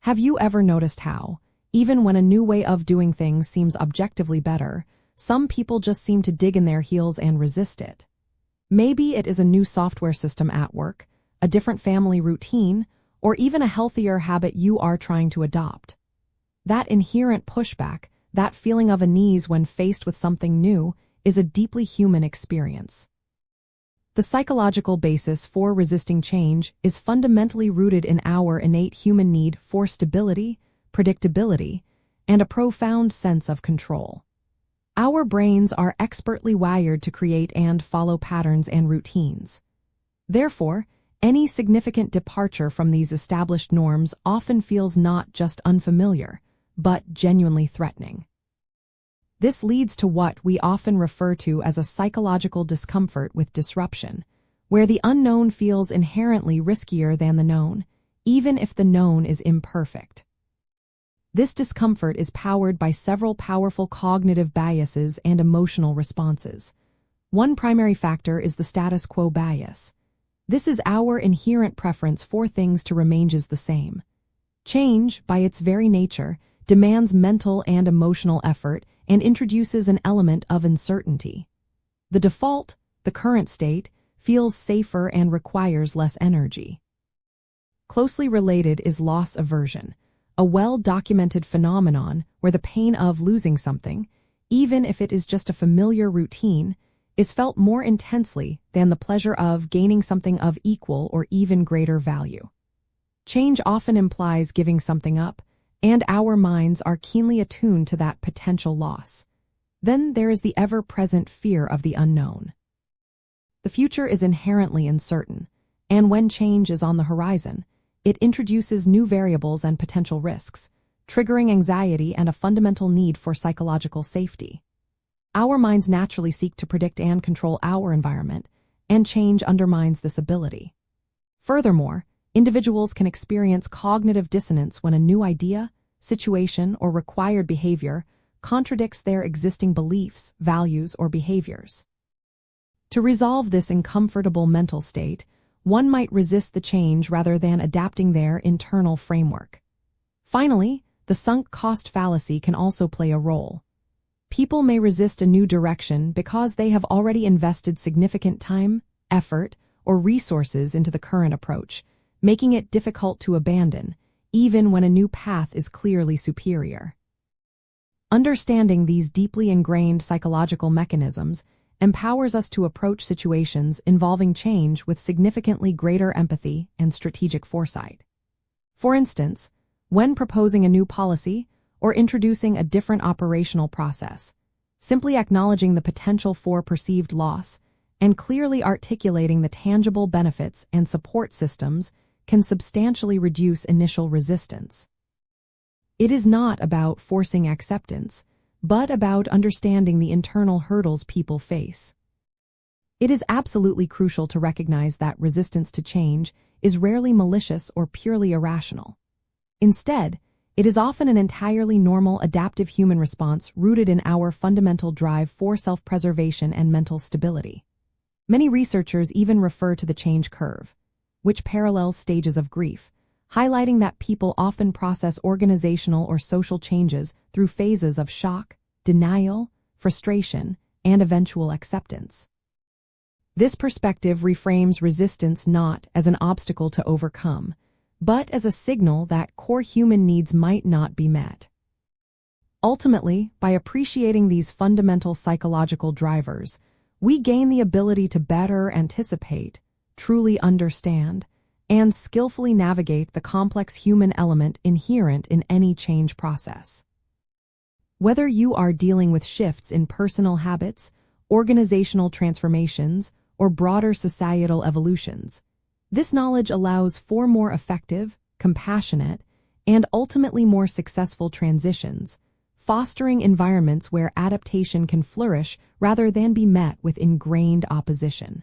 Have you ever noticed how, even when a new way of doing things seems objectively better, some people just seem to dig in their heels and resist it? Maybe it is a new software system at work, a different family routine, or even a healthier habit you are trying to adopt. That inherent pushback, that feeling of unease when faced with something new, is a deeply human experience. The psychological basis for resisting change is fundamentally rooted in our innate human need for stability, predictability, and a profound sense of control. Our brains are expertly wired to create and follow patterns and routines. Therefore, any significant departure from these established norms often feels not just unfamiliar, but genuinely threatening. This leads to what we often refer to as a psychological discomfort with disruption, where the unknown feels inherently riskier than the known, even if the known is imperfect. This discomfort is powered by several powerful cognitive biases and emotional responses. One primary factor is the status quo bias. This is our inherent preference for things to remain just the same. Change, by its very nature, demands mental and emotional effort and introduces an element of uncertainty. The default, the current state, feels safer and requires less energy. Closely related is loss aversion, a well-documented phenomenon where the pain of losing something, even if it is just a familiar routine, is felt more intensely than the pleasure of gaining something of equal or even greater value. Change often implies giving something up, and our minds are keenly attuned to that potential loss. Then there is the ever-present fear of the unknown. The future is inherently uncertain, and when change is on the horizon, it introduces new variables and potential risks, triggering anxiety and a fundamental need for psychological safety. Our minds naturally seek to predict and control our environment, and change undermines this ability. Furthermore, individuals can experience cognitive dissonance when a new idea, situation, or required behavior contradicts their existing beliefs, values, or behaviors. To resolve this uncomfortable mental state, one might resist the change rather than adapting their internal framework. Finally, the sunk cost fallacy can also play a role. People may resist a new direction because they have already invested significant time, effort, or resources into the current approach, making it difficult to abandon, even when a new path is clearly superior. Understanding these deeply ingrained psychological mechanisms empowers us to approach situations involving change with significantly greater empathy and strategic foresight. For instance, when proposing a new policy or introducing a different operational process, simply acknowledging the potential for perceived loss and clearly articulating the tangible benefits and support systems can substantially reduce initial resistance. It is not about forcing acceptance, but about understanding the internal hurdles people face. It is absolutely crucial to recognize that resistance to change is rarely malicious or purely irrational. Instead, it is often an entirely normal adaptive human response rooted in our fundamental drive for self-preservation and mental stability. Many researchers even refer to the change curve, which parallels stages of grief, highlighting that people often process organizational or social changes through phases of shock, denial, frustration, and eventual acceptance. This perspective reframes resistance not as an obstacle to overcome, but as a signal that core human needs might not be met. Ultimately, by appreciating these fundamental psychological drivers, we gain the ability to better anticipate, truly understand, and skillfully navigate the complex human element inherent in any change process. Whether you are dealing with shifts in personal habits, organizational transformations, or broader societal evolutions, this knowledge allows for more effective, compassionate, and ultimately more successful transitions, fostering environments where adaptation can flourish rather than be met with ingrained opposition.